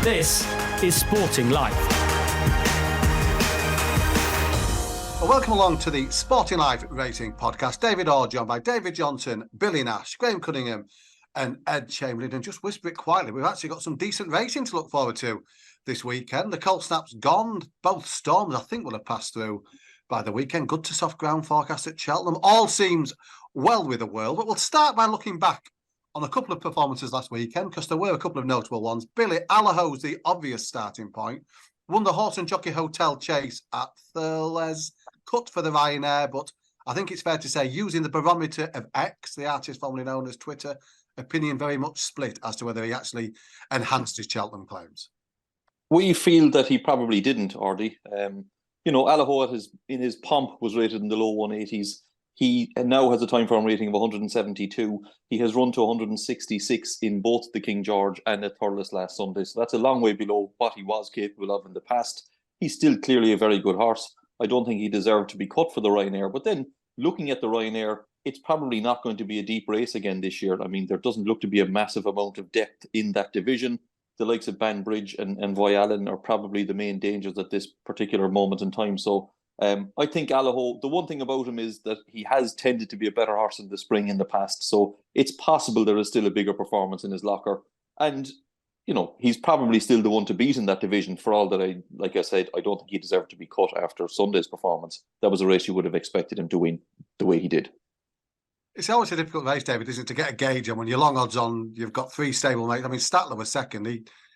This is Sporting Life. Well, welcome along to the Sporting Life Racing Podcast. David Orr, joined by David Johnson, Billy Nash, Graham Cunningham and Ed Chamberlain. And just whisper it quietly, we've actually got some decent racing to look forward to this weekend. The Cold Snap's gone. Both storms, I think, will have passed through by the weekend. Good to soft ground forecast at Cheltenham. All seems well with the world. But we'll start by looking back on a couple of performances last weekend, because there were a couple of notable ones. Billy, Allaho's the obvious starting point. Won the Horse and Jockey Hotel Chase at Thurles, cut for the Ryanair, but I think it's fair to say, using the barometer of X, the artist formerly known as Twitter, opinion very much split as to whether he actually enhanced his Cheltenham claims. We feel that he probably didn't, Ardy. Allaho in his pomp was rated in the low 180s. He now has a time form rating of 172. He has run to 166 in both the King George and at Thurles last Sunday. So that's a long way below what he was capable of in the past. He's still clearly a very good horse. I don't think he deserved to be cut for the Ryanair. But then looking at the Ryanair, it's probably not going to be a deep race again this year. I mean, there doesn't look to be a massive amount of depth in that division. The likes of Banbridge and Voyallen are probably the main dangers at this particular moment in time. So I think Allaho, the one thing about him is that he has tended to be a better horse in the spring in the past. So it's possible there is still a bigger performance in his locker. And, he's probably still the one to beat in that division, for all that like I said, I don't think he deserved to be cut after Sunday's performance. That was a race you would have expected him to win the way he did. It's always a difficult race, David, isn't it, to get a gauge on when you're long odds on, you've got three stable mates. I mean, Statler was second.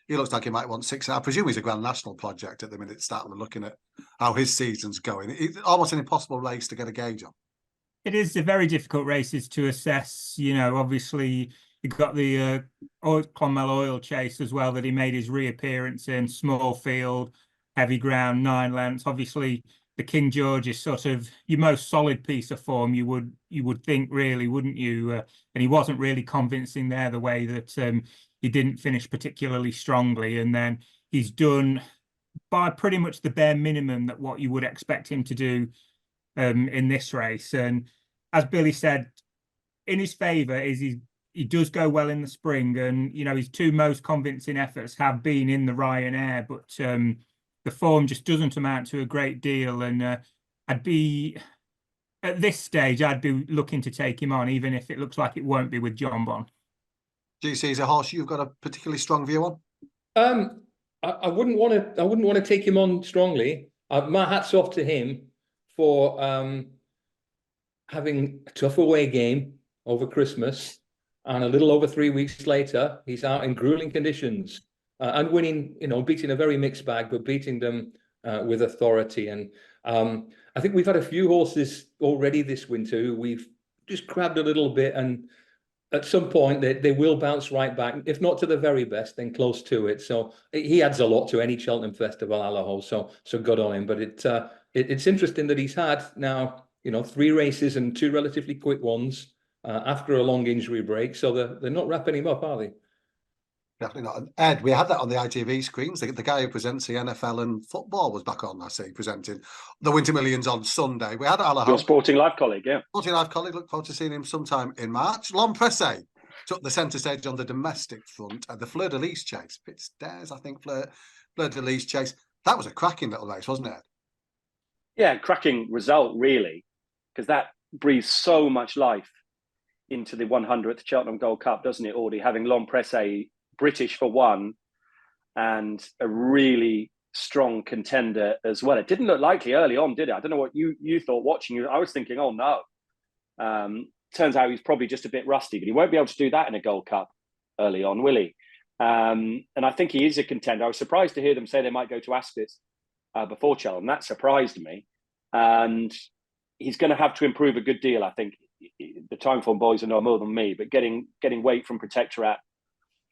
He looks like he might want 6. I presume he's a Grand National project at the minute, Statler, looking at how his season's going. It's almost an impossible race to get a gauge on. It is a very difficult races to assess. Obviously, you've got the Clonmel Oil Chase as well that he made his reappearance in. Small field, heavy ground, 9 lengths. Obviously, the King George is sort of your most solid piece of form, you would think, really, wouldn't you? And he wasn't really convincing there the way that he didn't finish particularly strongly. And then he's done by pretty much the bare minimum that what you would expect him to do in this race. And as Billy said, in his favour is he does go well in the spring, and his 2 most convincing efforts have been in the Ryanair, but the form just doesn't amount to a great deal. And at this stage, I'd be looking to take him on, even if it looks like it won't be with John Bon. Do you see as a horse you've got a particularly strong view on? I wouldn't want to take him on strongly. My hat's off to him for having a tough away game over Christmas, and a little over 3 weeks later, he's out in grueling conditions and winning. Beating a very mixed bag, but beating them with authority. And I think we've had a few horses already this winter who we've just grabbed a little bit, and at some point they will bounce right back, if not to the very best, then close to it. So he adds a lot to any Cheltenham Festival, Allaho. So good on him. But it's interesting that he's had now 3 races and 2 relatively quick ones after a long injury break. So they're not wrapping him up, are they? Definitely not. And Ed, we had that on the ITV screens. The guy who presents the NFL and football was back on, I see, presenting the Winter Millions on Sunday. We had Allaho. Your Sporting Life colleague, yeah. Sporting Life colleague. Look forward to seeing him sometime in March. Lon Presse took the centre stage on the domestic front at the Fleur de Lis Chase. Pitstairs, I think, Fleur de Lis Chase. That was a cracking little race, wasn't it? Yeah, cracking result, really, because that breathes so much life into the 100th Cheltenham Gold Cup, doesn't it, Audie? Having Lon Presse British for one and a really strong contender as well. It didn't look likely early on, did it? I don't know what you thought watching. I was thinking, oh no. Turns out he's probably just a bit rusty, but he won't be able to do that in a Gold Cup early on, will he? And I think he is a contender. I was surprised to hear them say they might go to Ascot before Cheltenham. That surprised me. And he's going to have to improve a good deal, I think. The Timeform boys will know more than me, but getting weight from Protectorat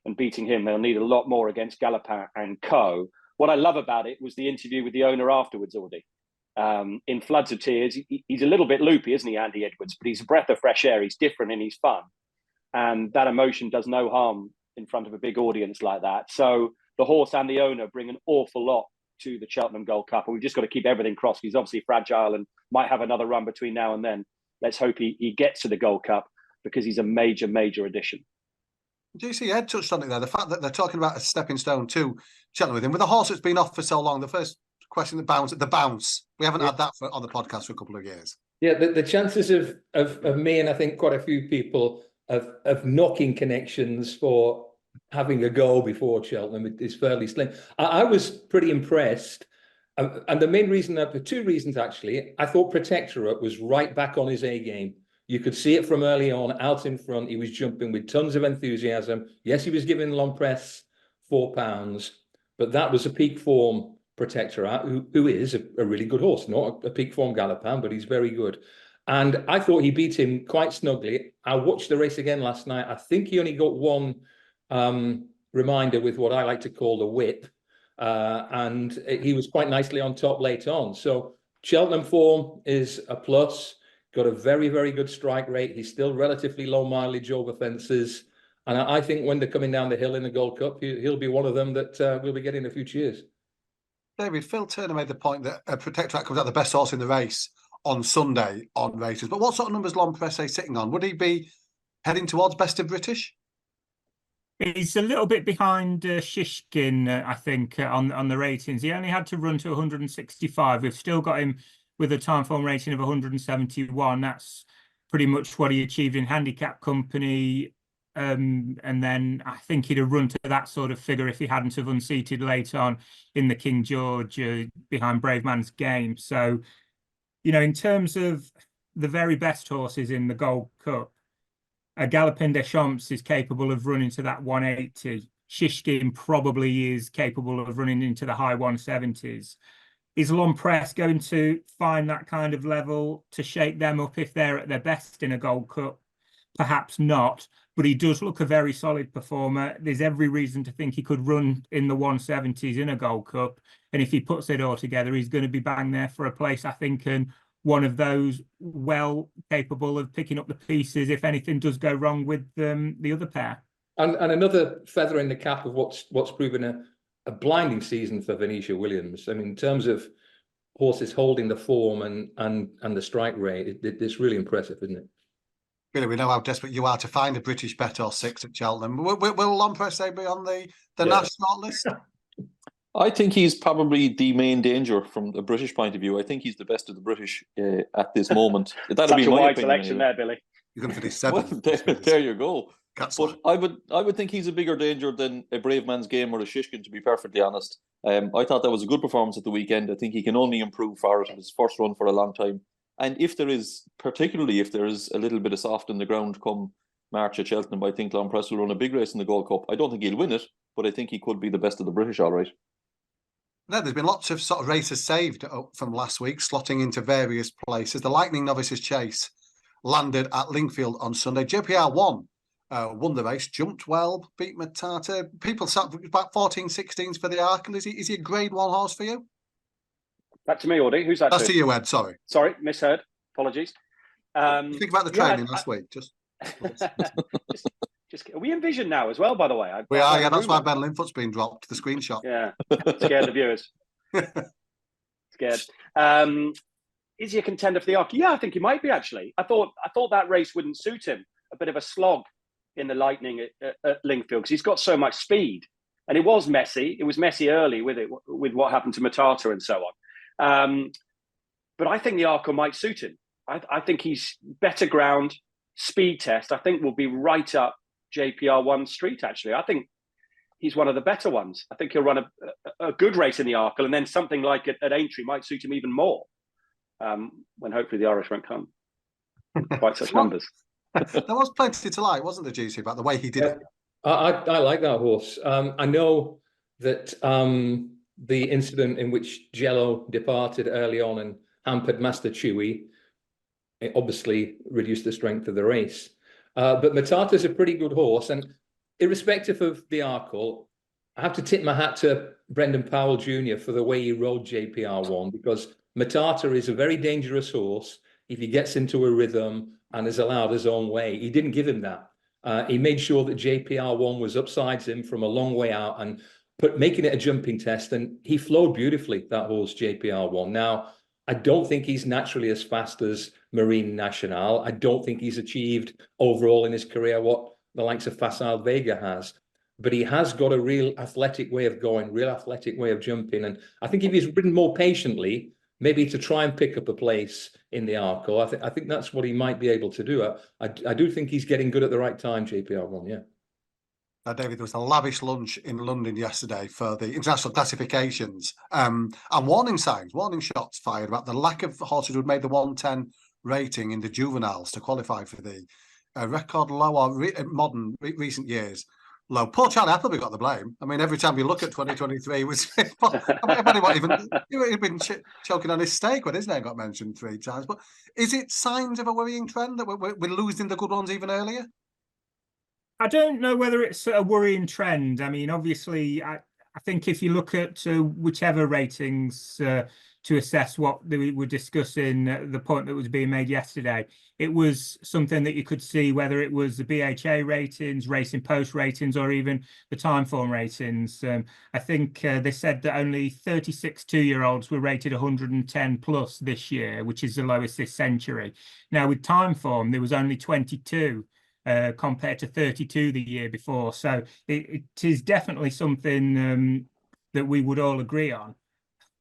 and beating him, they'll need a lot more against Galopin and co. What I love about it was the interview with the owner afterwards, Audie. In floods of tears. He's a little bit loopy, isn't he, Andy Edwards? But he's a breath of fresh air. He's different and he's fun. And that emotion does no harm in front of a big audience like that. So the horse and the owner bring an awful lot to the Cheltenham Gold Cup. And we've just got to keep everything crossed. He's obviously fragile and might have another run between now and then. Let's hope he gets to the Gold Cup, because he's a major, major addition. GC Ed touched on it there. The fact that they're talking about a stepping stone to Cheltenham with him, with a horse that's been off for so long. The first question, the bounce. We haven't had that on the podcast for a couple of years. Yeah, the chances of me and I think quite a few people of knocking connections for having a go before Cheltenham is fairly slim. I was pretty impressed. And the main reason, for two reasons actually, I thought Protectorate was right back on his A game. You could see it from early on, out in front. He was jumping with tons of enthusiasm. Yes, he was giving Long Press £4, but that was a peak form Protectorate, who is a really good horse, not a peak form Galopin, but he's very good. And I thought he beat him quite snugly. I watched the race again last night. I think he only got one reminder with what I like to call the whip. And he was quite nicely on top late on. So Cheltenham form is a plus. Got a very, very good strike rate. He's still relatively low mileage over fences. And I think when they're coming down the hill in the Gold Cup, he'll be one of them that we'll be getting in a few cheers. David, Phil Turner made the point that Protectorate comes out the best horse in the race on Sunday on races. But what sort of numbers Long Presse sitting on? Would he be heading towards best of British? He's a little bit behind Shishkin, I think, on the ratings. He only had to run to 165. We've still got him with a time form rating of 171. That's pretty much what he achieved in Handicap Company. And then I think he'd have run to that sort of figure if he hadn't have unseated late on in the King George behind Brave Man's Game. So, in terms of the very best horses in the Gold Cup, Galopin des Champs is capable of running to that 180. Shishkin probably is capable of running into the high 170s. Is Long Press going to find that kind of level to shake them up if they're at their best in a Gold Cup? Perhaps not, but he does look a very solid performer. There's every reason to think he could run in the 170s in a Gold Cup. And if he puts it all together, he's going to be bang there for a place, I think, and one of those well capable of picking up the pieces if anything does go wrong with the other pair. And another feather in the cap of what's proven a blinding season for Venetia Williams. I mean, in terms of horses holding the form and the strike rate, it's really impressive, isn't it? Really, we know how desperate you are to find a British bet or six at Cheltenham. Will Long Presse be on the national list? I think he's probably the main danger from a British point of view. I think he's the best of the British at this moment. That'll be a my wide opinion, selection there, Billy. You're going to finish seventh. Well, there you go. But I would think he's a bigger danger than a Brave Man's Game or a Shishkin, to be perfectly honest. I thought that was a good performance at the weekend. I think he can only improve for it. It was his first run for a long time. And if there is a little bit of soft in the ground come March at Cheltenham, I think Long Press will run a big race in the Gold Cup. I don't think he'll win it, but I think he could be the best of the British, all right. No, there's been lots of sort of races saved from last week, slotting into various places. The Lightning Novices Chase landed at Lingfield on Sunday. JPR One won the race, jumped well, beat Matata. People sat about 14-16s for the Arkle. Is he a grade one horse for you? Back to me, Audie. Who's that? That's to you, Ed. Sorry, misheard. Apologies. Think about the training last week. Just are we in vision now as well, by the way? We are, yeah. That's why Ben Linfoot's been dropped, the screenshot. Yeah, scared the viewers. Scared. Is he a contender for the Arkle? Yeah, I think he might be, actually. I thought that race wouldn't suit him. A bit of a slog in the Lightning at Lingfield because he's got so much speed. And it was messy. It was messy early with what happened to Matata and so on. But I think the Arkle might suit him. I think he's better ground, speed test. I think will be right up JPR One street, actually. I think he's one of the better ones. I think he'll run a good race in the Arkle, and then something like at Aintree might suit him even more when hopefully the Irish won't come. Quite such numbers. There was plenty to like, wasn't there, GC, about the way he did it? I like that horse. I know that the incident in which Jello departed early on and hampered Master Chewy, it obviously reduced the strength of the race. But Matata's a pretty good horse, and irrespective of the Arkle, I have to tip my hat to Brendan Powell Jr. for the way he rode JPR One, because Matata is a very dangerous horse if he gets into a rhythm and is allowed his own way. He didn't give him that. He made sure that JPR One was upsides him from a long way out and making it a jumping test, and he flowed beautifully, that horse JPR One. Now, I don't think he's naturally as fast as Marine National. I don't think he's achieved overall in his career what the likes of Facile Vega has. But he has got a real athletic way of going, real athletic way of jumping. And I think if he's ridden more patiently, maybe to try and pick up a place in the Arco, I think that's what he might be able to do. I do think he's getting good at the right time, JPR1, yeah. Now, David, there was a lavish lunch in London yesterday for the international classifications, and warning shots fired about the lack of horses who had made the 110 rating in the juveniles to qualify for the record low or modern recent years low. Poor Charlie Appleby got the blame. I mean, every time you look at 2023, it was he'd been choking on his steak when his name got mentioned 3 times. But is it signs of a worrying trend that we're losing the good ones even earlier? I don't know whether it's a worrying trend. I mean, obviously, I think if you look at whichever ratings to assess what we were discussing, the point that was being made yesterday, it was something that you could see whether it was the BHA ratings, Racing Post ratings, or even the Timeform ratings. I think they said that only 36 2-year-olds were rated 110 plus this year, which is the lowest this century. Now, with Timeform, there was only 22. Compared to 32 the year before. So it is definitely something that we would all agree on.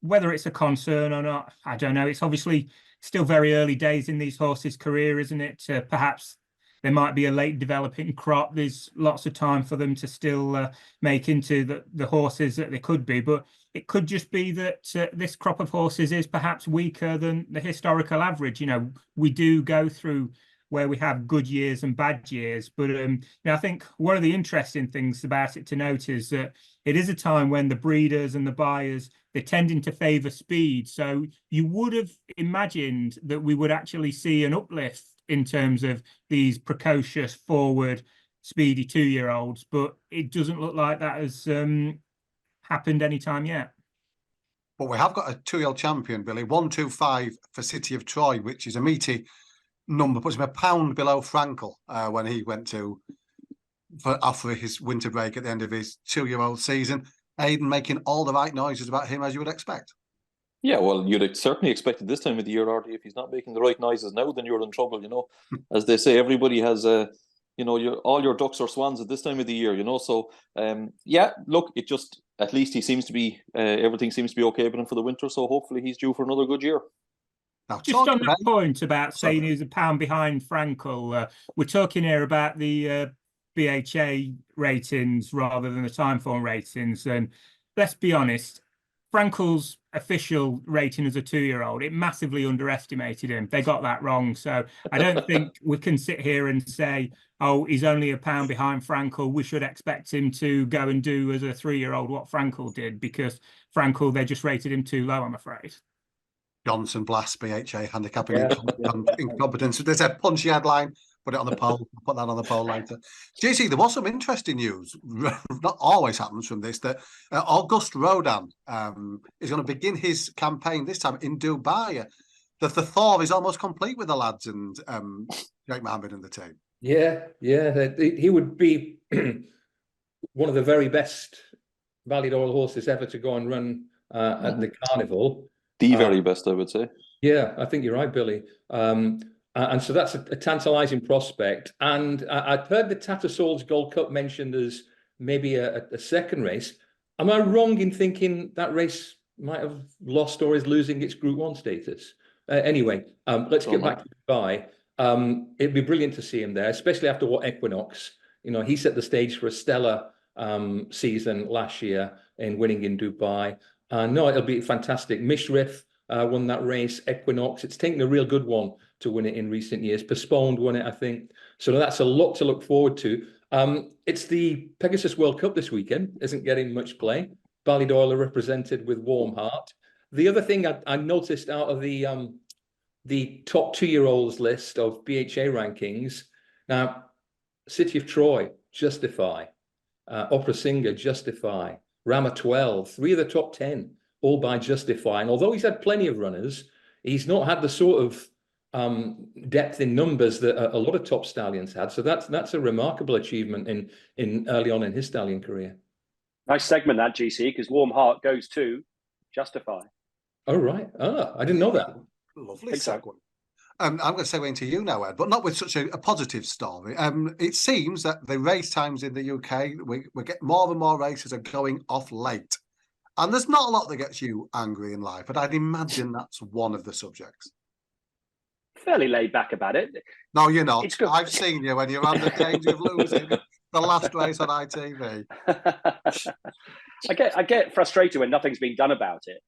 Whether it's a concern or not, I don't know. It's obviously still very early days in these horses' career, isn't it? Perhaps there might be a late developing crop. There's lots of time for them to still make into the horses that they could be. But it could just be that this crop of horses is perhaps weaker than the historical average. You know, we do go through where we have good years and bad years. But I think one of the interesting things about it to note is that it is a time when the breeders and the buyers, they're tending to favour speed. So you would have imagined that we would actually see an uplift in terms of these precocious, forward, speedy 2-year-olds. But it doesn't look like that has happened anytime yet. But we have got a 2-year-old champion, Billy, 125 for City of Troy, which is a meaty number, puts him a pound below Frankel when he went after his winter break at the end of his 2-year-old season. Aidan making all the right noises about him, as you would expect. Yeah, well, you'd certainly expect it this time of the year, Artie. If he's not making the right noises now, then you're in trouble, you know. As they say, everybody has all your ducks or swans at this time of the year, you know. So, yeah, look, it just, at least he seems to be, everything seems to be okay with him for the winter. So hopefully he's due for another good year. Now, just on that point about saying he's a pound behind Frankel, we're talking here about the BHA ratings rather than the Timeform ratings. And let's be honest, Frankel's official rating as a 2-year-old, it massively underestimated him. They got that wrong. So I don't think we can sit here and say, oh, he's only a pound behind Frankel, we should expect him to go and do as a 3-year-old what Frankel did, because Frankel, they just rated him too low, I'm afraid. Johnson blasts BHA handicapping incompetence. There's a punchy headline. Put it on the poll. Put that on the poll later. JC, there was some interesting news. Not always happens from this. That Auguste Rodin is going to begin his campaign this time in Dubai. The Thor is almost complete with the lads and Jake Mohammed and the team. Yeah. He would be one of the very best Valley Oil horses ever to go and run at the carnival. The very best, I would say. Yeah, I think you're right, Billy. And so that's a tantalising prospect. And I'd heard the Tattersalls Gold Cup mentioned as maybe a second race. Am I wrong in thinking that race might have lost or is losing its Group 1 status? Anyway, let's get back to Dubai. It'd be brilliant to see him there, especially after what Equinox. You know, he set the stage for a stellar season last year in winning in Dubai. No, it'll be fantastic. Mishrif won that race. Equinox, it's taken a real good one to win it in recent years. Postponed won it, I think. So that's a lot to look forward to. It's the Pegasus World Cup this weekend. Isn't getting much play. Ballydoyle are represented with Warm Heart. The other thing I noticed out of the top 2-year-olds list of BHA rankings, now City of Troy, Justify, Opera Singer, Justify, Rama 12, 3 of the top 10, all by Justify. And although he's had plenty of runners, he's not had the sort of depth in numbers that a lot of top stallions had. So that's a remarkable achievement in early on in his stallion career. Nice segment that, GC, because Warm Heart goes to Justify. Oh, right. I didn't know that. Lovely segue. I'm going to segue into you now, Ed, but not with such a positive story. It seems that the race times in the UK, we get more and more races are going off late. And there's not a lot that gets you angry in life, but I'd imagine that's one of the subjects. Fairly laid back about it. No, you're not. It's good. I've seen you when you're on the danger of losing the last race on ITV. I get frustrated when nothing's been done about it.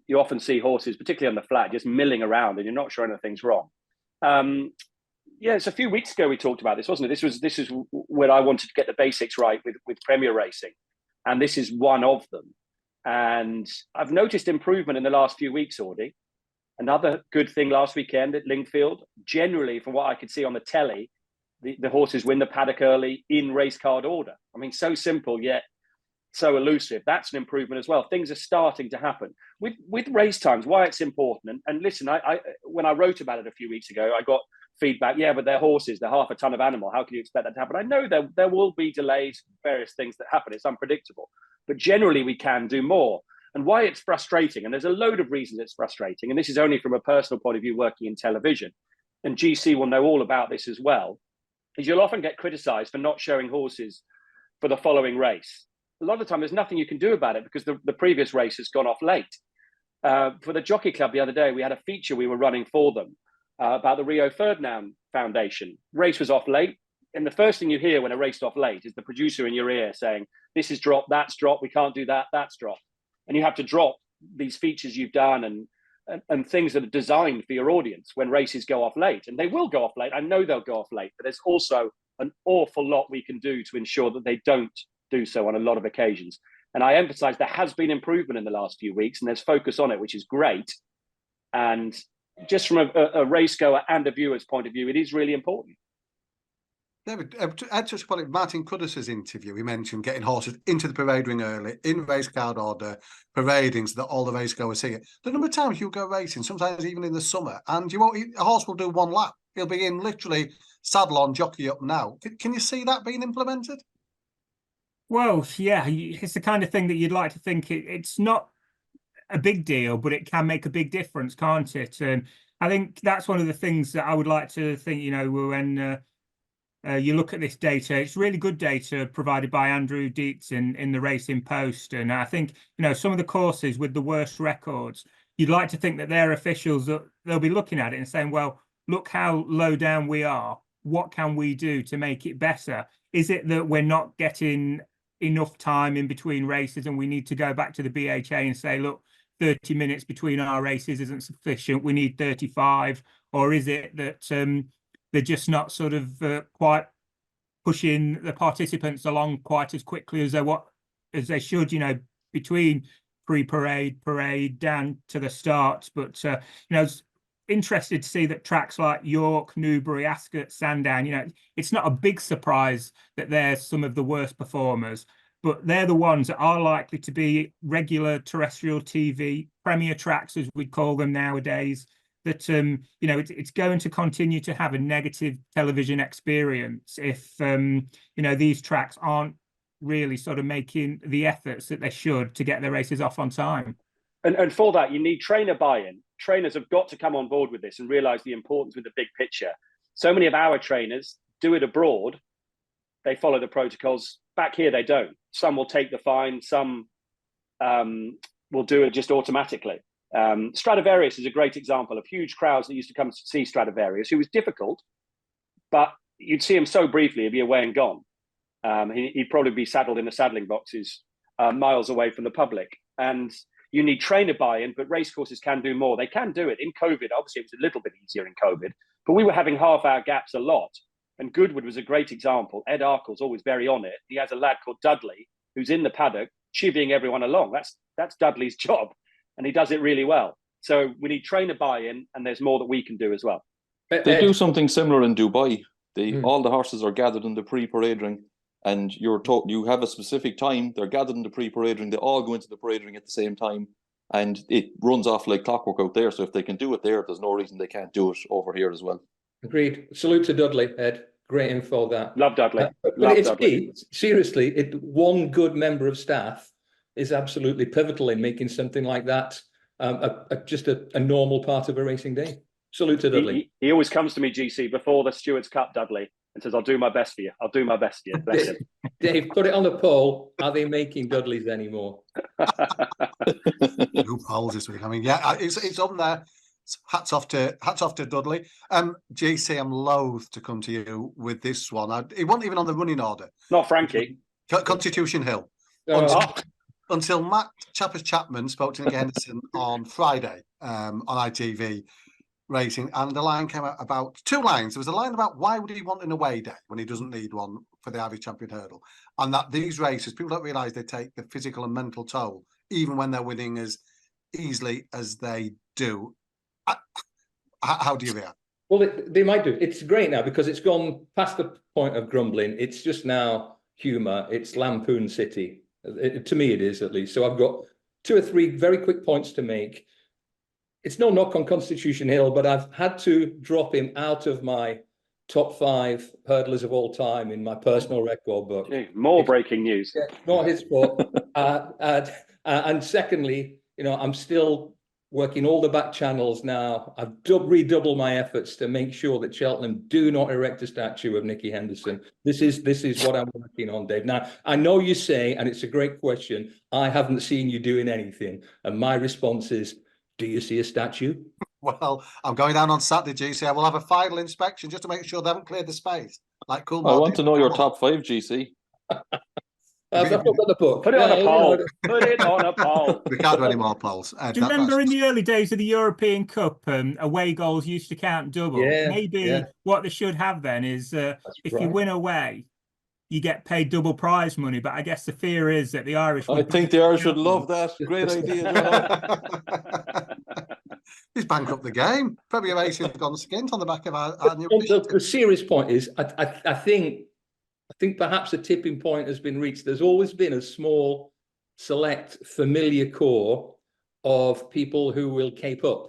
You often see horses, particularly on the flat, just milling around, and you're not sure anything's wrong. It's a few weeks ago we talked about this, wasn't it? This is when I wanted to get the basics right with Premier Racing, and this is one of them. And I've noticed improvement in the last few weeks, Audie. Another good thing last weekend at Lingfield, generally, from what I could see on the telly, the horses win the paddock early in race card order. I mean, so simple, yet so elusive. That's an improvement as well. Things are starting to happen. With race times, why it's important. And listen, I when I wrote about it a few weeks ago, I got feedback, yeah, but they're horses, they're half a ton of animal. How can you expect that to happen? I know there will be delays, various things that happen. It's unpredictable. But generally, we can do more. And why it's frustrating, and there's a load of reasons it's frustrating, and this is only from a personal point of view working in television, and GC will know all about this as well, is you'll often get criticised for not showing horses for the following race. A lot of the time, there's nothing you can do about it because the previous race has gone off late. For the Jockey Club the other day, we had a feature we were running for them about the Rio Ferdinand Foundation. Race was off late. And the first thing you hear when a race is off late is the producer in your ear saying, this is dropped, that's dropped, we can't do that, that's dropped. And you have to drop these features you've done and things that are designed for your audience when races go off late. And they will go off late. I know they'll go off late, but there's also an awful lot we can do to ensure that they don't do so on a lot of occasions. And I emphasize there has been improvement in the last few weeks and there's focus on it, which is great. And just from a race goer and a viewer's point of view, it is really important. David, Ed touched upon it. Martin Cuddis's interview, he mentioned getting horses into the parade ring early, in race card order, parading so that all the race goers see it. The number of times you go racing, sometimes even in the summer, and a horse will do one lap. He'll be in literally saddle on, jockey up now. Can you see that being implemented? Well, yeah, it's the kind of thing that you'd like to think it's not a big deal, but it can make a big difference, can't it? And I think that's one of the things that I would like to think, when you look at this data, it's really good data provided by Andrew Dietz in the Racing Post. And I think, some of the courses with the worst records, you'd like to think that their officials, they'll be looking at it and saying, well, look how low down we are. What can we do to make it better? Is it that we're not getting enough time in between races and we need to go back to the BHA and say, look, 30 minutes between our races isn't sufficient, we need 35? Or is it that they're just not sort of quite pushing the participants along quite as quickly as they should, between pre-parade, parade, down to the start? But, it's interested to see that tracks like York, Newbury, Ascot, Sandown, it's not a big surprise that they're some of the worst performers, but they're the ones that are likely to be regular terrestrial TV, premier tracks, as we call them nowadays, that, it's going to continue to have a negative television experience if, these tracks aren't really sort of making the efforts that they should to get their races off on time. And for that, you need trainer buy-in. Trainers have got to come on board with this and realise the importance with the big picture. So many of our trainers do it abroad. They follow the protocols. Back here, they don't. Some will take the fine. Some will do it just automatically. Stradivarius is a great example of huge crowds that used to come to see Stradivarius, who was difficult, but you'd see him so briefly, he'd be away and gone. He'd probably be saddled in the saddling boxes miles away from the public. And you need trainer buy-in, but racecourses can do more. They can do it. In COVID, obviously, it was a little bit easier in COVID, but we were having half-hour gaps a lot. And Goodwood was a great example. Ed Arkle's always very on it. He has a lad called Dudley who's in the paddock chivying everyone along. That's Dudley's job, and he does it really well. So we need trainer buy-in, and there's more that we can do as well. They do something similar in Dubai. All the horses are gathered in the pre-parade ring, and you have a specific time. They're gathered in the pre-parade ring. They all go into the parade ring at the same time, and it runs off like clockwork out there. So if they can do it there, there's no reason they can't do it over here as well. Agreed. Salute to Dudley, Ed. Great info that. Love Dudley. But it's key. Seriously, one good member of staff is absolutely pivotal in making something like that just a normal part of a racing day. Salute to Dudley. He always comes to me, GC, before the Stewards Cup, Dudley, and says, I'll do my best for you. I'll do my best for you. Bless him. Dave, put it on the poll. Are they making Dudleys anymore? New polls this week. I mean, yeah, it's on there. Hats off to Dudley. GC, I'm loath to come to you with this one. He wasn't even on the running order. Not Frankie. Constitution Hill. Until Matt Chapman spoke to Nicky Henderson on Friday on ITV Racing, and the line came out about 2 lines. There was a line about why would he want an away day when he doesn't need one for the Irish Champion Hurdle, and that these races, people don't realise they take the physical and mental toll, even when they're winning as easily as they do. How do you react? Well, they might do. It's great now because it's gone past the point of grumbling. It's just now humour. It's Lampoon City. To me, it is, at least. So I've got 2 or 3 very quick points to make. It's no knock on Constitution Hill, but I've had to drop him out of my top 5 hurdlers of all time in my personal record book. More breaking news. Yeah, not his fault. And secondly, I'm still working all the back channels now. I've redoubled my efforts to make sure that Cheltenham do not erect a statue of Nicky Henderson. This is what I'm working on, Dave. Now, I know you say, and it's a great question, I haven't seen you doing anything. And my response is, do you see a statue? Well, I'm going down on Saturday, GC. I will have a final inspection just to make sure they haven't cleared the space. Like cool. I want to know your top 5, GC. I've got the book. Put it on a poll. Put it on a poll. We can't do any more polls. Do you remember in the early days of the European Cup, away goals used to count double? Yeah, Maybe what they should have then is if you win away, you get paid double prize money. But I guess the fear is that the Irish... I think the Irish would love that. Great idea. He's bankrupt the game. February Racing's gone skint on the back of our new... The serious point is, I think perhaps a tipping point has been reached. There's always been a small, select, familiar core of people who will cape up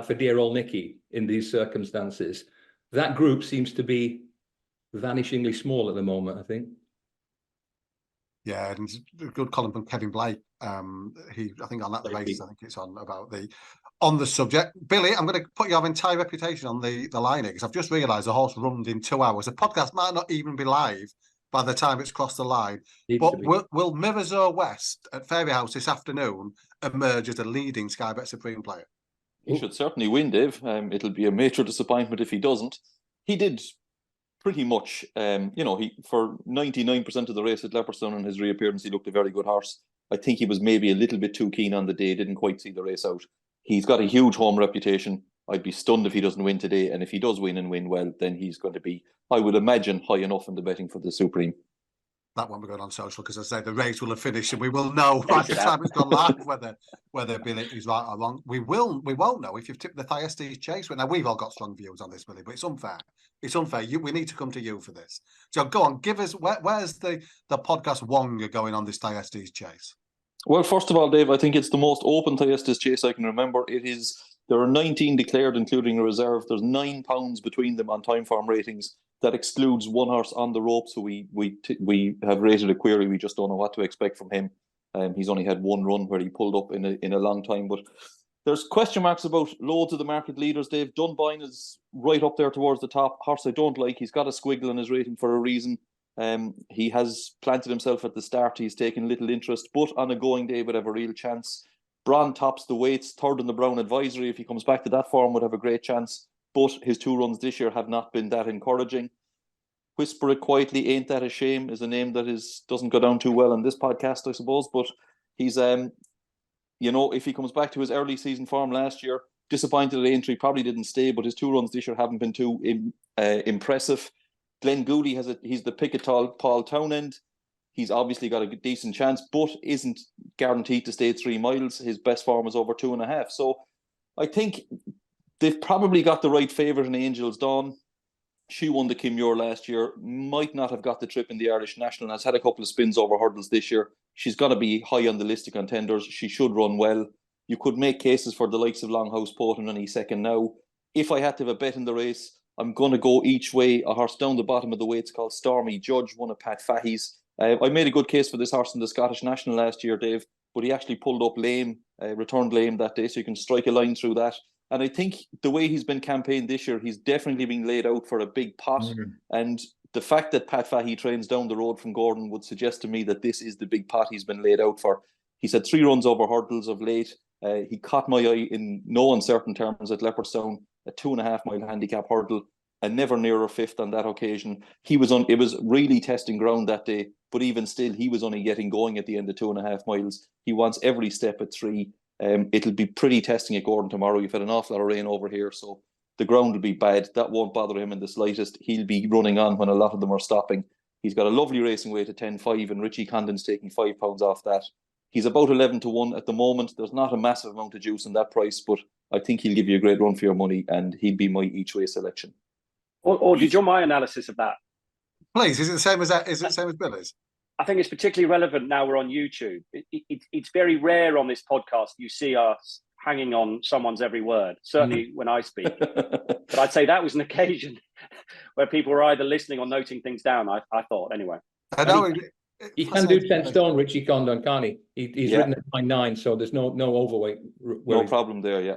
for dear old Nicky in these circumstances. That group seems to be vanishingly small at the moment, I think. Yeah, and a good column from Kevin Blake. I think on that race, I think it's on the subject. Billy, I'm going to put your entire reputation on the line here because I've just realised the horse runned in 2 hours. The podcast might not even be live by the time it's crossed the line. But will Mirror's West at Fairyhouse this afternoon emerge as a leading Sky Bet Supreme player? He should certainly win, Dave. It'll be a major disappointment if he doesn't. He did pretty much, he for 99% of the race at Leopardstown in his reappearance, he looked a very good horse. I think he was maybe a little bit too keen on the day, didn't quite see the race out. He's got a huge home reputation. I'd be stunned if he doesn't win today. And if he does win and win well, then he's going to be, I would imagine, high enough in the betting for the Supreme. That won't be going on social because, as I say, the race will have finished and we will know by the time it's gone live whether Billy is right or wrong. We won't know if you've tipped the Thyestes Chase. Now, we've all got strong views on this, Billy, but it's unfair. It's unfair. We need to come to you for this. So go on, give us, where's the podcast Wonga going on this Thyestes Chase? Well, first of all, Dave, I think it's the most open Thyestes Chase I can remember. There are 19 declared, including a reserve. There's £9 between them on time form ratings. That excludes one horse on the rope, so we have rated a query. We just don't know what to expect from him. He's only had one run where he pulled up in a long time. But there's question marks about loads of the market leaders, Dave. Dunboyne is right up there towards the top. Horse I don't like. He's got a squiggle in his rating for a reason. He has planted himself at the start. He's taken little interest, but on a going day would have a real chance. Braun tops the weights, third in the Brown Advisory. If he comes back to that form, would have a great chance. But his 2 runs this year have not been that encouraging. Whisper It Quietly, Ain't That a Shame, is a name that doesn't go down too well on this podcast, I suppose. But he's, if he comes back to his early season form last year, disappointed at entry, probably didn't stay, but his 2 runs this year haven't been too impressive. Glenn Goody he's the pick at Paul Townend. He's obviously got a decent chance, but isn't guaranteed to stay 3 miles. His best form is over 2.5. So I think they've probably got the right favourite in Angel's Dawn. She won the Kim Muir last year, might not have got the trip in the Irish National, has had a couple of spins over hurdles this year. She's got to be high on the list of contenders. She should run well. You could make cases for the likes of Longhouse Potent any second now. If I had to have a bet in the race, I'm going to go each way. A horse down the bottom of the weights called Stormy Judge, one of Pat Fahey's. I made a good case for this horse in the Scottish National last year, Dave, but he actually pulled up lame, returned lame that day, so you can strike a line through that. And I think the way he's been campaigned this year, he's definitely been laid out for a big pot. And the fact that Pat Fahey trains down the road from Gordon would suggest to me that this is the big pot he's been laid out for. He's had 3 runs over hurdles of late. He caught my eye in no uncertain terms at Leopardstown, a 2.5 mile handicap hurdle, and never nearer 5th on that occasion. It was really testing ground that day, but even still, he was only getting going at the end of 2.5 miles. He wants every step at 3. It'll be pretty testing at Gordon tomorrow. You've had an awful lot of rain over here, so the ground will be bad. That won't bother him in the slightest. He'll be running on when a lot of them are stopping. He's got a lovely racing weight at 10.5, and Richie Condon's taking £5 off that. He's about 11-1 at the moment. There's not a massive amount of juice in that price, but I think he'll give you a great run for your money, and he'd be my each way selection. Or did you want my analysis of that? Please, is it the same as that? Is it the same as Billy's? I think it's particularly relevant now we're on YouTube. It's very rare on this podcast you see us hanging on someone's every word, certainly when I speak. But I'd say that was an occasion where people were either listening or noting things down, I thought, anyway. I know. He can do 10 stone, Richie Condon, can't he? He's written at 9.9, so there's no overweight. No problem there, yeah.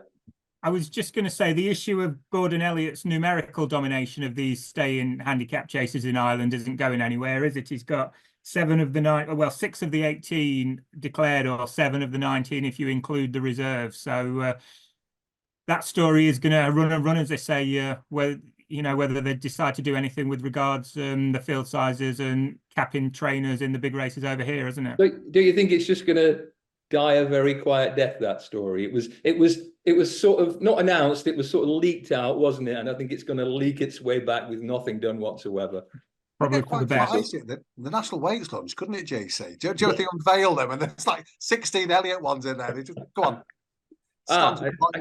I was just going to say the issue of Gordon Elliott's numerical domination of these stay-in handicap chases in Ireland isn't going anywhere, is it? He's got 6 of the 18 declared, or 7 of the 19 if you include the reserve. So that story is going to run and run, as they say, whether they decide to do anything with regards the field sizes and capping trainers in the big races over here, isn't it? Do you think it's just going to die a very quiet death, that story? It was sort of not announced, it was sort of leaked out, wasn't it? And I think it's going to leak its way back with nothing done whatsoever. Probably for the best. The National Weights Lunch, couldn't it, JC? Do you ever think unveil them and there's like 16 Elliott ones in there? They just go on.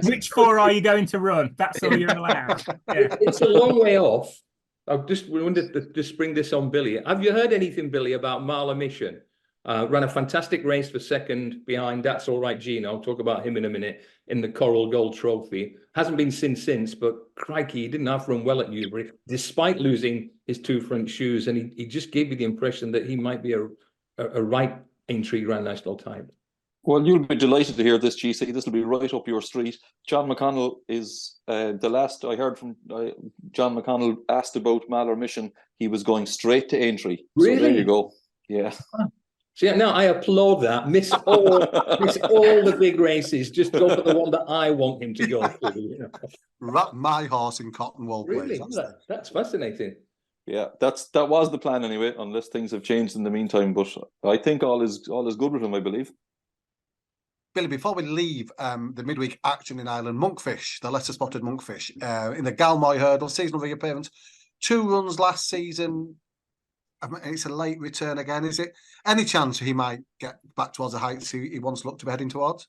Which 4 are you going to run? That's all you're allowed. Yeah. It's a long way off. I just wanted to just bring this on Billy. Have you heard anything, Billy, about Marla Mission? Ran a fantastic race for second behind That's All Right Gino. I'll talk about him in a minute in the Coral Gold Trophy. Hasn't been since, but crikey, he didn't have run well at Newbury, despite losing his 2 front shoes. And he just gave me the impression that he might be a right intrigue Grand National type. Well, you'll be delighted to hear this, GC. This will be right up your street. John McConnell is the last I heard from John McConnell asked about Marla Mission. He was going straight to Aintree. Really? So there you go. Yeah. So now I applaud that. Miss all the big races. Just go for the one that I want him to go for. Wrap my horse in cotton wool, really? please. That's fascinating. Yeah, that was the plan anyway, unless things have changed in the meantime. But I think all is good with him, I believe. Billy, before we leave the midweek action in Ireland, Monkfish, the lesser spotted Monkfish, in the Galmoy Hurdle, seasonal reappearance, 2 runs last season. I mean, it's a late return again. Is it any chance he might get back towards the heights he once looked to be heading towards?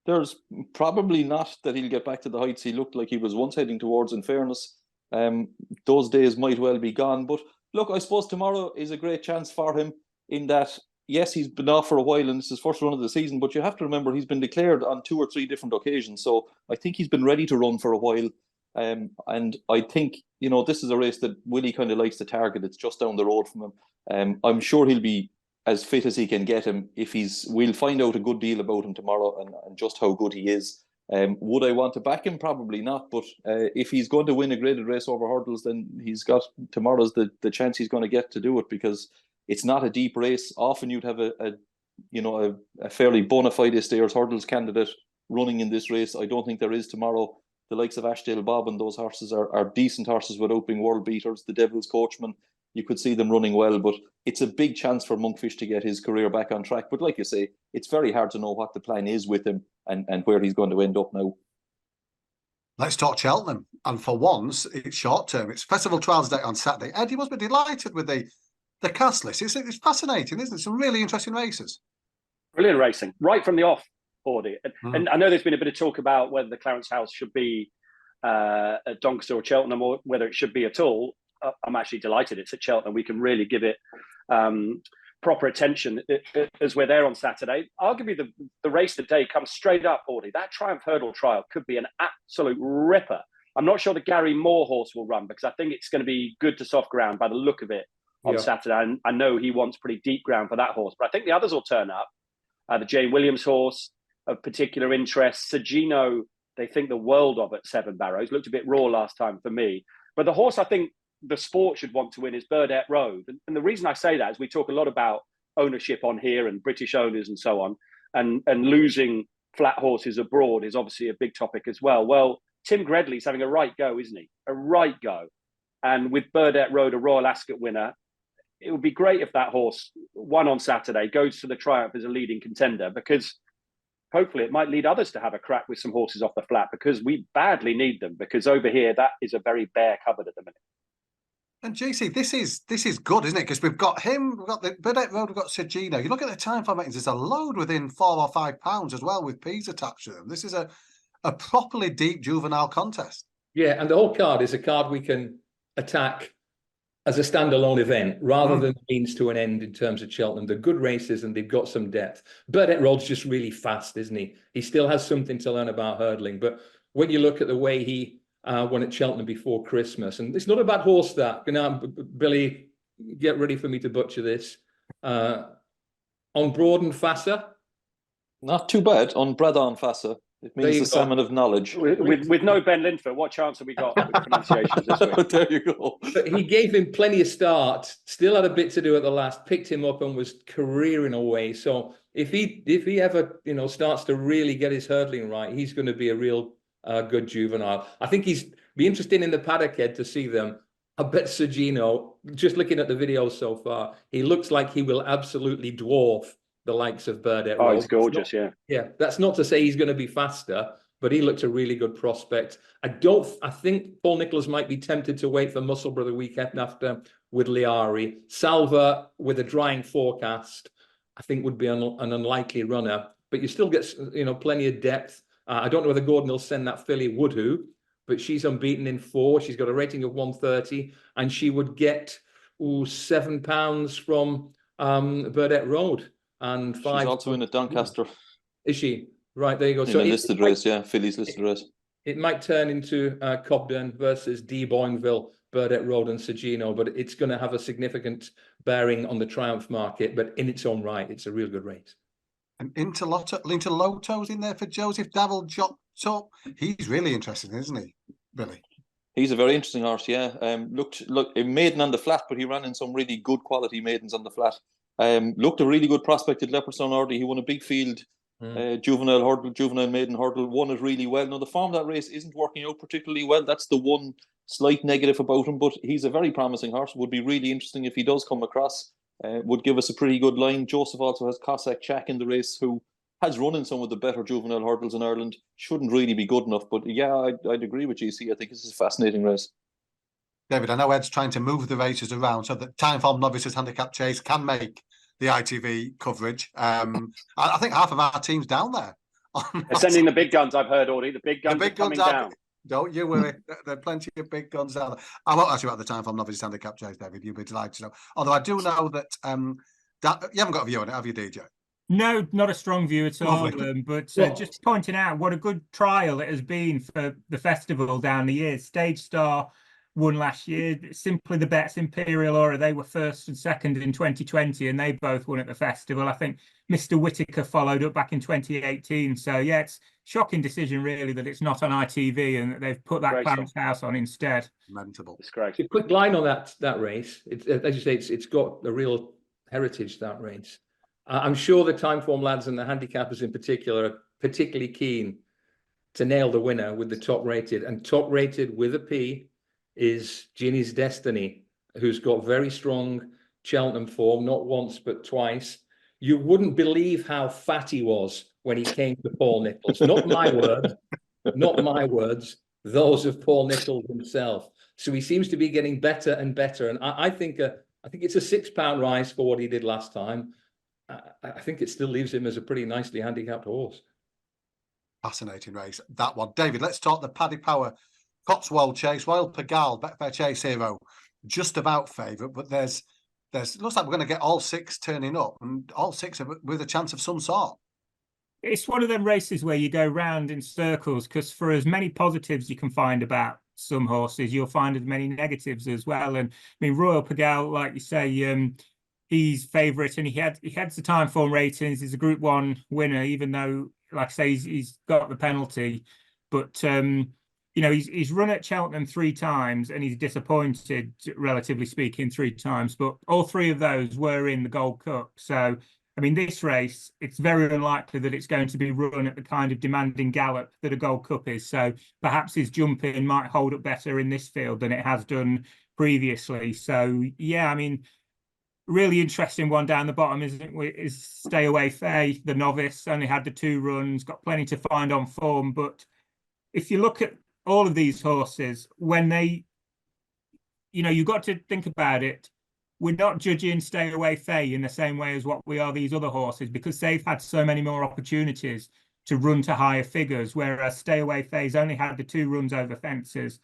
There's probably not that he'll get back to the heights he looked like he was once heading towards, in fairness. Those days might well be gone. But look, I suppose tomorrow is a great chance for him in that, yes, he's been off for a while and it's his first run of the season, but you have to remember he's been declared on 2 or 3 different occasions. So I think he's been ready to run for a while. And I think, this is a race that Willie kind of likes to target. It's just down the road from him. I'm sure he'll be as fit as he can get him. We'll find out a good deal about him tomorrow and just how good he is. Would I want to back him? Probably not. But if he's going to win a graded race over hurdles, then he's got tomorrow's the chance he's going to get to do it, because it's not a deep race. Often you'd have a fairly bona fide stayers hurdles candidate running in this race. I don't think there is tomorrow. The likes of Ashdale Bob and those horses are decent horses without being world beaters. The Devil's Coachman, you could see them running well, but it's a big chance for Monkfish to get his career back on track. But like you say, it's very hard to know what the plan is with him and where he's going to end up now. Let's talk Cheltenham. And for once, it's short term. It's Festival Trials Day on Saturday. Ed, you must be delighted with the cast list. It's fascinating, isn't it? Some really interesting races. Brilliant racing, right from the off, Audie. And I know there's been a bit of talk about whether the Clarence House should be at Doncaster or Cheltenham, or whether it should be at all. I'm actually delighted it's at Cheltenham. We can really give it proper attention as we're there on Saturday. Arguably, the race of the day comes straight up, Audie. That Triumph Hurdle Trial could be an absolute ripper. I'm not sure the Gary Moore horse will run, because I think it's going to be good to soft ground by the look of it on Saturday. And I know he wants pretty deep ground for that horse, but I think the others will turn up. The Jane Williams horse of particular interest, Sagino, they think the world of at Seven Barrows. Looked a bit raw last time for me. But the horse I think the sport should want to win is Burdett Road. And the reason I say that is we talk a lot about ownership on here and British owners and so on. And losing flat horses abroad is obviously a big topic as well. Well, Tim Gredley's having a right go, isn't he? A right go. And with Burdett Road, a Royal Ascot winner, it would be great if that horse won on Saturday, goes to the Triumph as a leading contender, because hopefully it might lead others to have a crack with some horses off the flat, because we badly need them, because over here, that is a very bare cupboard at the minute. And JC, this is good, isn't it? Because we've got him, we've got the Burdett Road, we've got Sergino. You look at the time for ratings, there's a load within 4 or 5 pounds as well, with P's attached to them. This is a properly deep juvenile contest. Yeah, and the whole card is a card we can attack as a standalone event rather than means to an end in terms of Cheltenham. They're good races and they've got some depth. Burdett Road's just really fast, isn't he? He still has something to learn about hurdling. But when you look at the way he won at Cheltenham before Christmas, and it's not a bad horse that, Billy, get ready for me to butcher this. On Broad Fassa? Not too bad. On Bradon Fassa. It means the salmon of knowledge. With no Ben Linford, what chance have we got with pronunciations this week? There you go. But he gave him plenty of start, still had a bit to do at the last, picked him up and was careering away. So if he ever starts to really get his hurdling right, he's going to be a real good juvenile. I think he's be interesting in the paddock head to see them. I bet Sergino, just looking at the videos so far, he looks like he will absolutely dwarf the likes of Burdett Road. Oh, he's gorgeous, Yeah, that's not to say he's going to be faster, but he looks a really good prospect. I think Paul Nicholls might be tempted to wait for Musselburgh the weekend after with Liari. Salva, with a drying forecast, I think would be an unlikely runner, but you still get plenty of depth. I don't know whether Gordon will send that filly Woodhoo, but she's unbeaten in 4. She's got a rating of 130, and she would get £7 from Burdett Road. And 5. She's also in at Doncaster. Is she? Right, there you go. In a listed race, yeah. Philly's listed race. It might turn into Cobden versus D. Boinville, Burdett Road and Sergino, but it's going to have a significant bearing on the Triumph market. But in its own right, it's a real good race. And Interlotto's in there for Joseph Davil Jotto. He's really interesting, isn't he, Billy? He's a very interesting horse, yeah. Looked a maiden on the flat, but he ran in some really good quality maidens on the flat. Looked a really good prospect at Leopardstown already. He won a big field juvenile maiden hurdle, won it really well. Now, the form of that race isn't working out particularly well. That's the one slight negative about him, but he's a very promising horse. Would be really interesting if he does come across. Would give us a pretty good line. Joseph also has Cossack Chak in the race, who has run in some of the better juvenile hurdles in Ireland. Shouldn't really be good enough, but yeah, I'd agree with GC. I think this is a fascinating race. David, I know Ed's trying to move the races around so that Timeform Novices Handicap Chase can make the ITV coverage. I think half of our team's down there. They're sending the big guns, I've heard, Audie. The big guns are coming down. Don't you worry. There are plenty of big guns down there. I won't ask you about the Timeform Novices Handicap Chase, David. You'll be delighted to know. Although I do know that you haven't got a view on it, have you, DJ? No, not a strong view at all. But just pointing out what a good trial it has been for the festival down the years. Stage Star won last year. Simply the Bets, Imperial Aura, they were first and second in 2020, and they both won at the festival. I think Mr. Whitaker followed up back in 2018. So yeah, it's a shocking decision really that it's not on ITV and that they've put that Clarence House on instead. Lamentable. It's great. A quick line on that race. As you say, it's got a real heritage, that race. I'm sure the Timeform lads and the handicappers in particular are particularly keen to nail the winner with the top rated, and top rated with a P is Ginny's Destiny, who's got very strong Cheltenham form, not once but twice. You wouldn't believe how fat he was when he came to Paul Nicholls. Not my words, not my words, those of Paul Nicholls himself. So he seems to be getting better and better. And I think it's a £6 rise for what he did last time. I think it still leaves him as a pretty nicely handicapped horse. Fascinating race, that one. David, let's talk the Paddy Power Cotswold Chase. Royal Pagal, Betfair Chase Hero, just about favourite, but there's looks like we're going to get all 6 turning up, and all 6 with a chance of some sort. It's one of them races where you go round in circles, because for as many positives you can find about some horses, you'll find as many negatives as well. And I mean, Royal Pagal, like you say, he's favourite, and he had the Timeform ratings. He's a Group 1 winner, even though, like I say, he's got the penalty. But you know, he's run at Cheltenham 3 times and he's disappointed, relatively speaking, 3 times. But all 3 of those were in the Gold Cup. So, I mean, this race, it's very unlikely that it's going to be run at the kind of demanding gallop that a Gold Cup is. So perhaps his jumping might hold up better in this field than it has done previously. So, yeah, I mean, really interesting one down the bottom is Stay Away Faye, the novice. Only had the 2 runs, got plenty to find on form. But if you look at all of these horses, when they, you know, you've got to think about it. We're not judging Stay Away Faye in the same way as what we are these other horses, because they've had so many more opportunities to run to higher figures, whereas Stay Away Faye's only had the 2 runs over fences.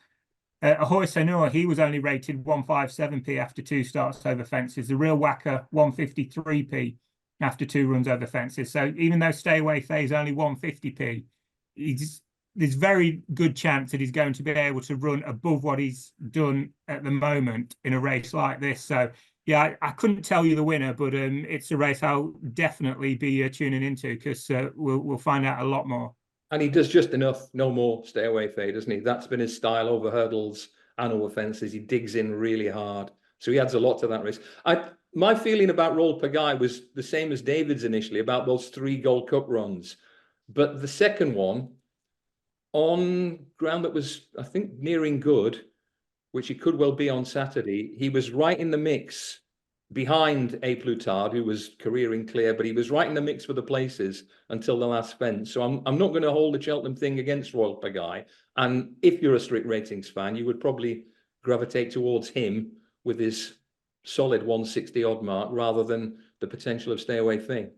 Ahoy Senor, he was only rated 157p after 2 starts over fences. The Real Whacker, 153p after 2 runs over fences. So even though Stay Away Faye's only 150p, there's very good chance that he's going to be able to run above what he's done at the moment in a race like this. So, yeah, I couldn't tell you the winner, but it's a race I'll definitely be tuning into, because we'll find out a lot more. And he does just enough, no more Stay Away Faye, doesn't he? That's been his style over hurdles and over fences. He digs in really hard. So he adds a lot to that race. My feeling about Royal Pagaille was the same as David's initially, about those 3 Gold Cup runs. But the second one, on ground that was, I think, nearing good, which he could well be on Saturday, he was right in the mix behind A Plutard, who was careering clear, but he was right in the mix for the places until the last fence. So I'm not going to hold the Cheltenham thing against Royal Pagaille. And if you're a strict ratings fan, you would probably gravitate towards him with his solid 160 odd mark rather than the potential of Stay Away Faye.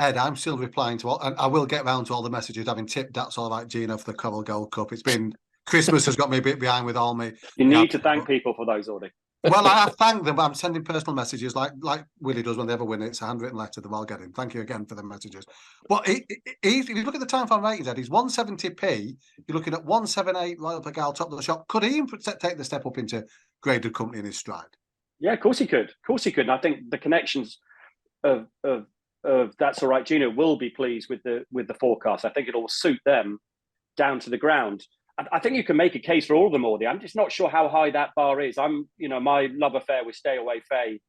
Ed, I'm still replying to all, and I will get round to all the messages, having tipped That's All Right Gino for the Coral Gold Cup. It's been, Christmas has got me a bit behind with all me. You need to thank people for those, Audie. Well, I have thanked them, but I'm sending personal messages like Willie does when they ever win. It's a handwritten letter that I'll get him. Thank you again for the messages. But if you look at the time farm ratings, Ed, he's 170p. You're looking at 178 Royal Pagaille, top of the shop. Could he even take the step up into graded company in his stride? Yeah, of course he could. Of course he could. And I think the connections of That's All Right Gino will be pleased with the forecast. I think it'll suit them down to the ground. I think you can make a case for all of them, Audie. I'm just not sure how high that bar is. My love affair with Stay Away Faye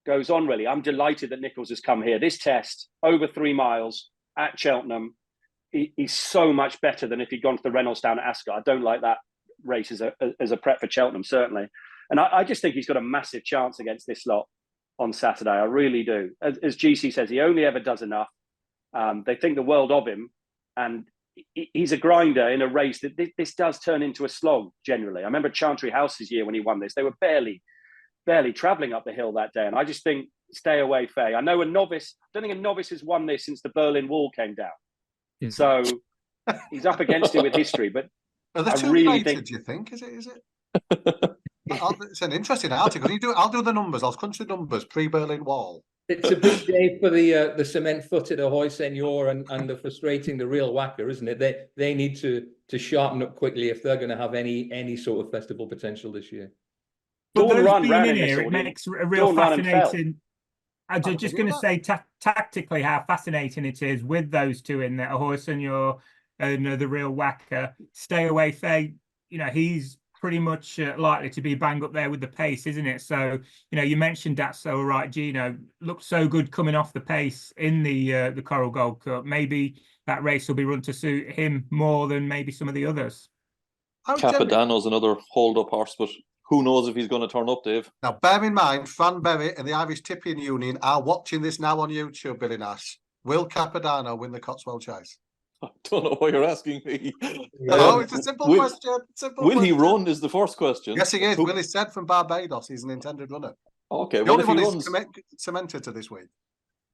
goes on, really. I'm delighted that Nichols has come here. This test, over 3 miles at Cheltenham, he's so much better than if he'd gone to the Reynolds down at Ascot. I don't like that race as a prep for Cheltenham, certainly. And I just think he's got a massive chance against this lot on Saturday. I really do. As GC says, he only ever does enough. They think the world of him, and he's a grinder in a race that this does turn into a slog generally. I remember Chantry House's year when he won this. They were barely travelling up the hill that day. And I just think Stay Away Faye. I know I don't think a novice has won this since the Berlin Wall came down. Yeah. So he's up against it with history. But are they too related, do you think? Is it? It's an interesting article. I'll do the numbers. I'll crunch the numbers pre-Berlin Wall. It's a big day for the cement-footed Ahoy Senor and the frustrating the Real Whacker, isn't it? They need to sharpen up quickly if they're going to have any sort of festival potential this year. But those being in here, it makes a real fascinating. I'm just going to say tactically how fascinating it is with those 2 in there, Ahoy Senor and the Real Whacker. Stay Away Faye, he's pretty much likely to be bang up there with the pace, isn't it? So, you mentioned That's All Right Gino looked so good coming off the pace in the Coral Gold Cup. Maybe that race will be run to suit him more than maybe some of the others. Capadano's another hold-up horse, but who knows if he's going to turn up, Dave? Now, bear in mind, Fran Berry and the Irish Tipping Union are watching this now on YouTube, Billy Nash. Will Capadano win the Cotswold Chase? I don't know why you're asking me. No, it's a simple question. Will he run is the first question. Yes, he is. Willie said from Barbados he's an intended runner. Okay, the only one is cemented to this week.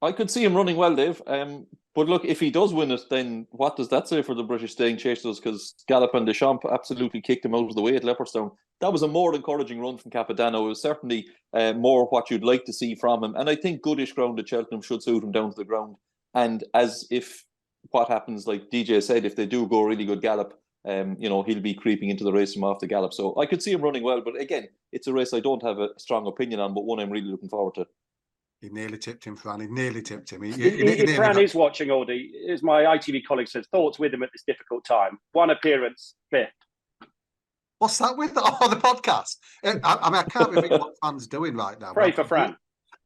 I could see him running well, Dave. But look, if he does win it, then what does that say for the British staying chasers? Because Gallup and Deschamps absolutely kicked him out of the way at Leopardstown. That was a more encouraging run from Capadano. It was certainly more what you'd like to see from him. And I think goodish ground at Cheltenham should suit him down to the ground. And as if what happens, like DJ said, if they do go really good gallop, he'll be creeping into the race from off the gallop. So I could see him running well. But again, it's a race I don't have a strong opinion on, but one I'm really looking forward to. He nearly tipped him, Fran. He nearly tipped him. If Fran is watching, Audie, as my ITV colleague says, thoughts with him at this difficult time. 1 appearance, 5th. What's that with? Oh, the podcast. I mean, I can't really think what Fran's doing right now. Pray for Fran.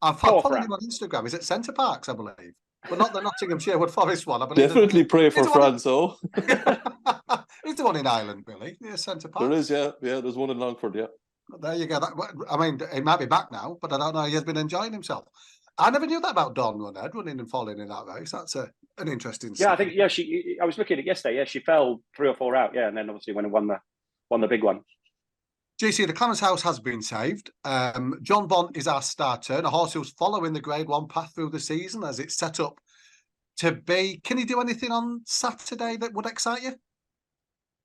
I'm following him on Instagram. He's at Centre Parks, I believe. But not the Nottinghamshire Forest one. I believe Definitely pray for Fran, so. He's the one in Ireland, Billy. Yeah, Centre Parks. There is, yeah. Yeah, there's one in Longford, yeah. There you go. I mean, he might be back now, but I don't know. He has been enjoying himself. I never knew that about Dawn Runnhead running and falling in that race. That's an interesting. Yeah, I think I was looking at it yesterday. Yeah, she fell 3 or 4 out. Yeah, and then obviously went and won the big one. GC, the Clarence House has been saved. John Bond is our star turn, a horse who's following the Grade 1 path through the season as it's set up to be. Can he do anything on Saturday that would excite you?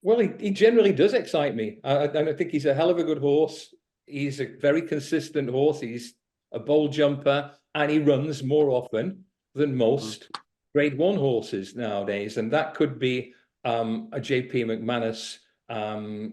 Well, he generally does excite me. I think he's a hell of a good horse. He's a very consistent horse. He's a bold jumper, and he runs more often than most Grade 1 horses nowadays. And that could be a JP McManus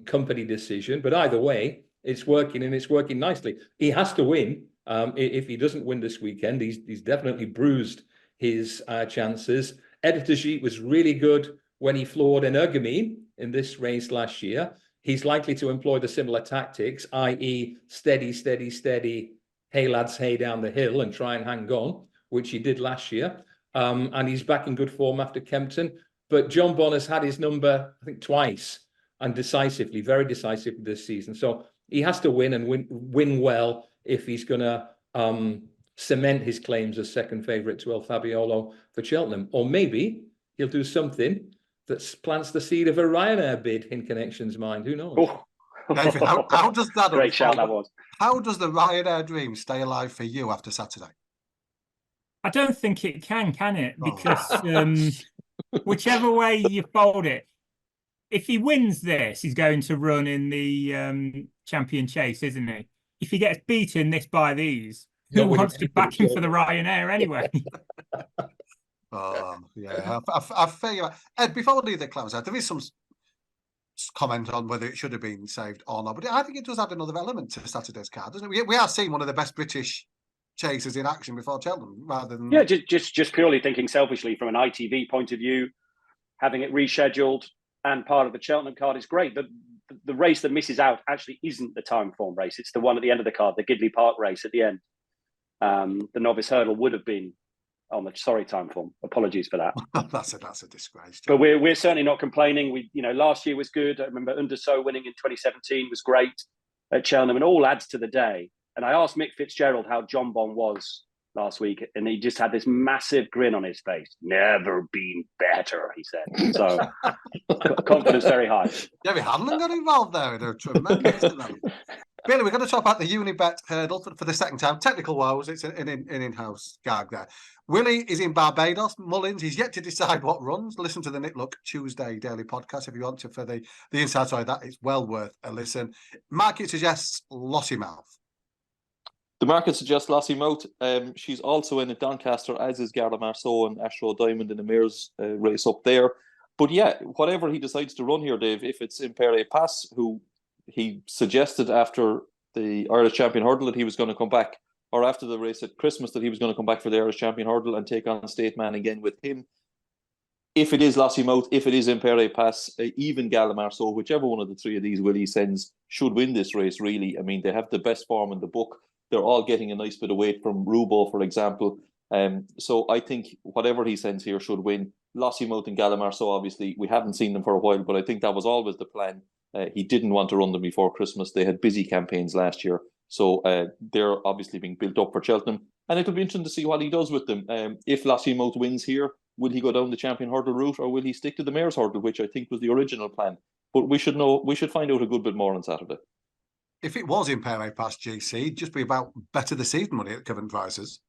company decision. But either way, it's working, and it's working nicely. He has to win. If he doesn't win this weekend, he's definitely bruised his chances. Editor Jeet was really good when he floored Energumene in this race last year. He's likely to employ the similar tactics, i.e. steady, hey lads, hey down the hill and try and hang on, which he did last year. And he's back in good form after Kempton. But John Bonn has had his number, I think, twice, and decisively, very decisively this season. So he has to win, and win well if he's going to cement his claims as second favourite to El Fabiolo for Cheltenham. Or maybe he'll do something that plants the seed of a Ryanair bid in Connection's mind. Who knows? Oh. David, how does that Great shout that was. How does the Ryanair dream stay alive for you after Saturday? I don't think it can it? Because whichever way you fold it, if he wins this, he's going to run in the champion chase, isn't he? If he gets beaten this by these, who wants to back him for the Ryanair anyway? Oh, yeah. I figure, Ed, before we leave the Clarence, there is some comment on whether it should have been saved or not, but I think it does add another element to Saturday's card, doesn't it? We are seeing one of the best British chasers in action before Cheltenham, rather than... Yeah, just purely thinking selfishly from an ITV point of view, having it rescheduled and part of the Cheltenham card is great. The race that misses out actually isn't the time form race. It's the one at the end of the card, the Gidley Park race at the end. The novice hurdle would have been on the time form. Apologies for that. That's a disgrace. But we're certainly not complaining. Last year was good. I remember Underso winning in 2017 was great at Cheltenham, and all adds to the day. And I asked Mick Fitzgerald how John Bond was last week, and he just had this massive grin on his face. Never been better, he said. So confidence very high. Jerry Hanlon got involved there. They're tremendous. Billy, we're going to talk about the Unibet hurdle for the second time. Technical woes, it's an in-house gag there. Willie is in Barbados. Mullins, he's yet to decide what runs. Listen to the Nick Look Tuesday daily podcast if you want to for the inside side. That is well worth a listen. Market suggests Lossiemouth. The market suggests Lossiemouth. She's also in at Doncaster, as is Garda Marceau and Ashrow Diamond in the Mayor's race up there. But yeah, whatever he decides to run here, Dave, if it's Impere Pass, who he suggested after the Irish Champion Hurdle that he was going to come back, or after the race at Christmas that he was going to come back for the Irish Champion Hurdle and take on State Man again with him. If it is Lossiemouth, if it is Impere Pass, even Garda Marceau, whichever one of the three of these Willie sends should win this race, really. I mean, they have the best form in the book. They're all getting a nice bit of weight from Rubo, for example. So I think whatever he sends here should win. Lossiemouth and Garda Marceau, obviously, we haven't seen them for a while, but I think that was always the plan. He didn't want to run them before Christmas. They had busy campaigns last year. So they're obviously being built up for Cheltenham. And it'll be interesting to see what he does with them. If Lossiemouth wins here, will he go down the Champion Hurdle route, or will he stick to the Mayor's Hurdle, which I think was the original plan? But we should find out a good bit more on Saturday. If it was Impere Pass, GC, it'd just be about better the season money at current prices.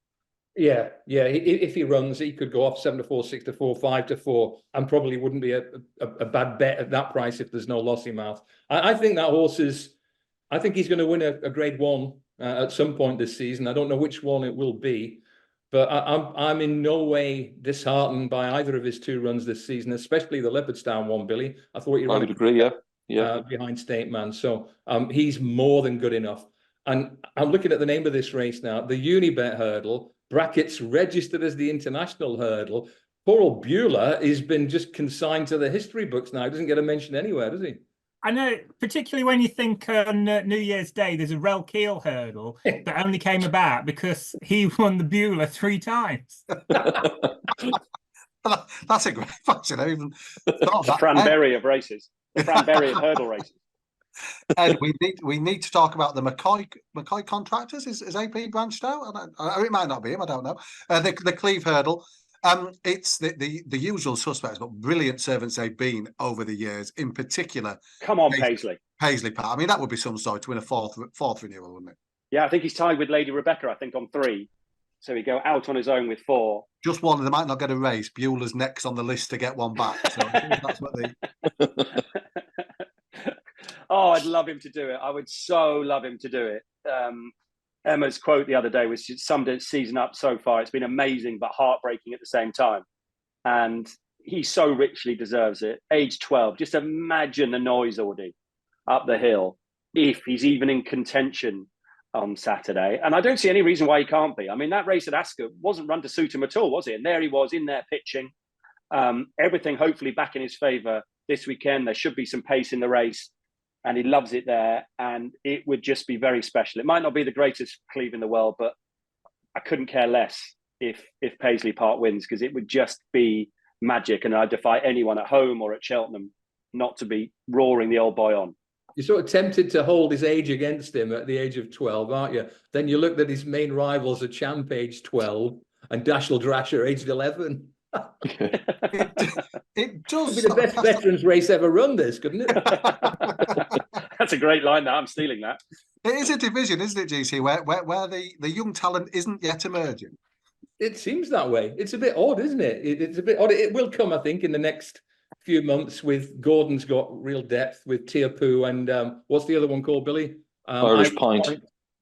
Yeah. If he runs, he could go off 7-4, 6-4, 5-4, and probably wouldn't be a bad bet at that price if there's no Lossiemouth. I think that horse is. I think he's going to win a Grade 1 at some point this season. I don't know which one it will be, but I'm in no way disheartened by either of his two runs this season, especially the Leopardstown one, Billy. I thought you would agree, yeah. Behind State Man. So he's more than good enough. And I'm looking at the name of this race now, the Unibet Hurdle, brackets registered as the International Hurdle. Poor old Beulah has been just consigned to the history books now. He doesn't get a mention anywhere, does he? I know, particularly when you think on New Year's Day, there's a Rel Keel hurdle that only came about because he won the Beulah 3 times. That's a great fact. Even thought The that. Fran Berry of races. The Fran Berry of hurdle races. Ed, we need to talk about the McCoy contractors. Is AP branched out? It might not be him. I don't know. The Cleve hurdle. It's the usual suspects, but brilliant servants they've been over the years. In particular, Come on, Paisley. Paisley Pat. I mean, that would be some sort to win a fourth renewal, wouldn't it? Yeah, I think he's tied with Lady Rebecca. I think on 3, so he'd go out on his own with 4. Just one. They might not get a race. Beulah's next on the list to get one back. So I think that's what they. Oh, I'd love him to do it. I would so love him to do it. Emma's quote the other day was, she summed his season up so far. It's been amazing, but heartbreaking at the same time. And he so richly deserves it. Age 12, just imagine the noise, Audie, up the hill, if he's even in contention on Saturday. And I don't see any reason why he can't be. I mean, that race at Ascot wasn't run to suit him at all, was it? And there he was in there pitching. Everything hopefully back in his favour this weekend. There should be some pace in the race. And he loves it there, and it would just be very special. It might not be the greatest Cleve in the world, but I couldn't care less if Paisley Park wins, because it would just be magic, and I defy anyone at home or at Cheltenham not to be roaring the old boy on. You're sort of tempted to hold his age against him at the age of 12, aren't you? Then you looked at his main rivals, a Champ aged 12 and Dashel Drasher aged 11. It does. It'd be the best veterans race ever run, this, couldn't it? That's a great line. Now I'm stealing that. It is a division, isn't it, GC, where the young talent isn't yet emerging. It seems that way. It's a bit odd, isn't it? It's a bit odd. It will come, I think, in the next few months. With Gordon's got real depth with Teapu and what's the other one called, Billy? Irish Pint.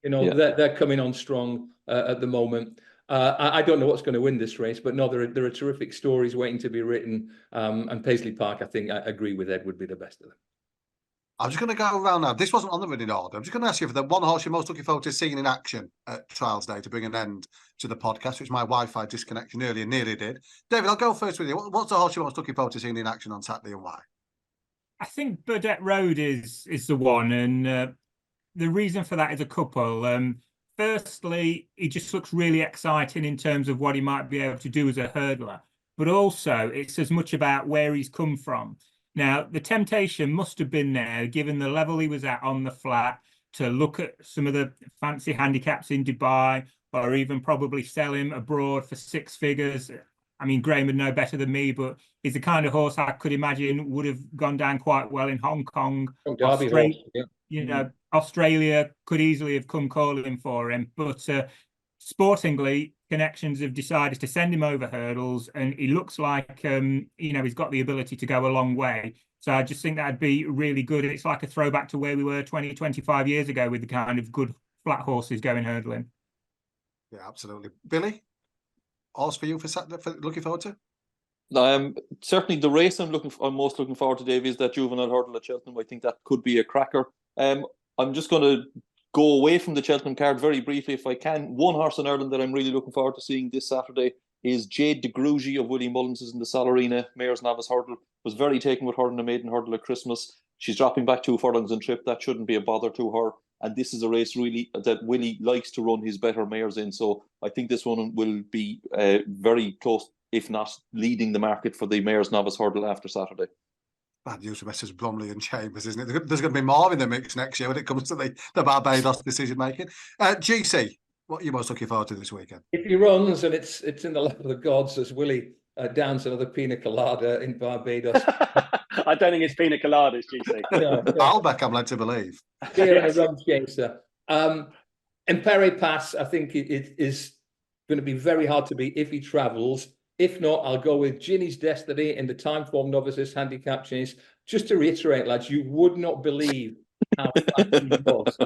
You know, yeah. they're coming on strong at the moment. I don't know what's going to win this race, but no, there are terrific stories waiting to be written. And Paisley Park, I think, I agree with Ed, would be the best of them. I'm just going to go around now. This wasn't on the running order. I'm just going to ask you for the one horse you're most looking forward to seeing in action at Trials Day to bring an end to the podcast, which my Wi-Fi disconnection earlier nearly did. David, I'll go first with you. What's the horse you're most looking forward to seeing in action on Saturday and why? I think Burdett Road is the one, and the reason for that is a couple. Firstly, he just looks really exciting in terms of what he might be able to do as a hurdler, but also it's as much about where he's come from. Now, the temptation must have been there, given the level he was at on the flat, to look at some of the fancy handicaps in Dubai, or even probably sell him abroad for 6 figures. I mean, Graham would know better than me, but he's the kind of horse I could imagine would have gone down quite well in Hong Kong. Australia, yeah. You know, Australia could easily have come calling for him, but sportingly, Connections have decided to send him over hurdles, and he looks like he's got the ability to go a long way. So I just think that'd be really good. It's like a throwback to where we were 20, 25 years ago with the kind of good flat horses going hurdling. Yeah, absolutely. Billy, horse for you for looking forward to? Certainly the race I'm most looking forward to, Dave, is that juvenile hurdle at Cheltenham. I think that could be a cracker. I'm just going to go away from the Cheltenham card very briefly if I can. One horse in Ireland that I'm really looking forward to seeing this Saturday is Jade de Grugy of Willie Mullins in the Solarina Mayor's Novice Hurdle. Was very taken with her in the maiden hurdle at Christmas. She's dropping back 2 furlongs in trip. That shouldn't be a bother to her. And this is a race really that Willie likes to run his better mares in. So I think this one will be very close, if not leading the market for the Mayor's Novice Hurdle after Saturday. Bad news for Messrs Bromley and Chambers, isn't it? There's going to be more in the mix next year when it comes to the Barbados decision making. GC, what are you most looking forward to this weekend? If he runs and it's in the lap of the gods as Willie downs another pina colada in Barbados. I don't think it's pina coladas, GC. No. Albeck, I'm led to believe. Yes. A rum chaser. Imperi Pass, I think it is going to be very hard to beat if he travels. If not, I'll go with Ginny's Destiny in the time form novices handicap chase. Just to reiterate, lads, you would not believe how fast he was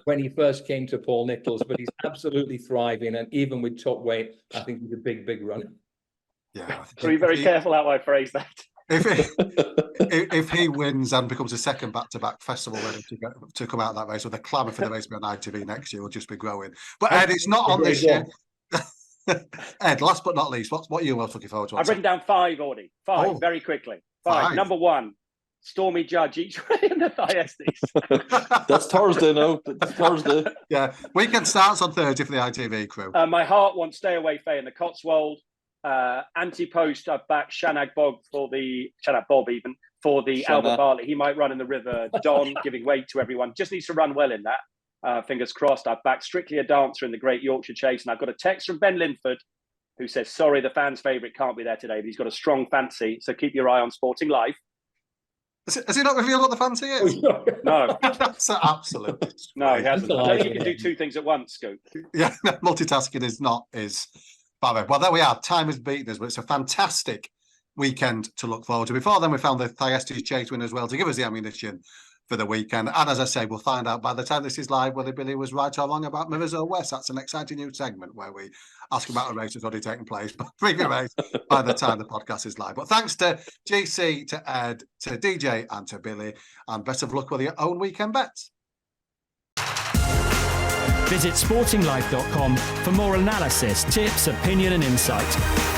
when he first came to Paul Nicholls, but he's absolutely thriving. And even with top weight, I think he's a big runner. Yeah. So be very careful how I phrase that. if he wins and becomes a second back-to-back festival ready to come out of that race, with a clamour for the race to be on ITV next year will just be growing. But Ed, it's not on this year. Ed, last but not least, what are you most looking forward to? I've written down 5, Audie. 5, very quickly. 5. Number 1, Stormy Judge each way in the Thyestes. That's Thursday now. That's Thursday. Yeah, weekend starts on Thursday for the ITV crew. My heart wants Stay Away Faye in the Cotswold. Anti-post, I've backed Shanag Bob for the Albert Bartlett. He might run in the River Don, giving weight to everyone. Just needs to run well in that. Fingers crossed. I've backed Strictly a Dancer in the Great Yorkshire Chase, and I've got a text from Ben Linford who says, sorry, the fans' favourite can't be there today, but he's got a strong fancy, so keep your eye on Sporting Life. Has he not revealed what the fancy is? No. That's absolute. No, he hasn't. I think you can do 2 things at once, Scoop. Yeah, multitasking is not his. Well, there we are. Time has beaten us, but it's a fantastic weekend to look forward to. Before then, we found the Thyestes Chase win as well to give us the ammunition for the weekend. And as I say, we'll find out by the time this is live whether Billy was right or wrong about Mirrors West. That's an exciting new segment where we ask about a race that's already taken place, but preview race by the time the podcast is live. But thanks to GC, to Ed, to DJ, and to Billy, and best of luck with your own weekend bets. Visit sportinglife.com for more analysis, tips, opinion and insight.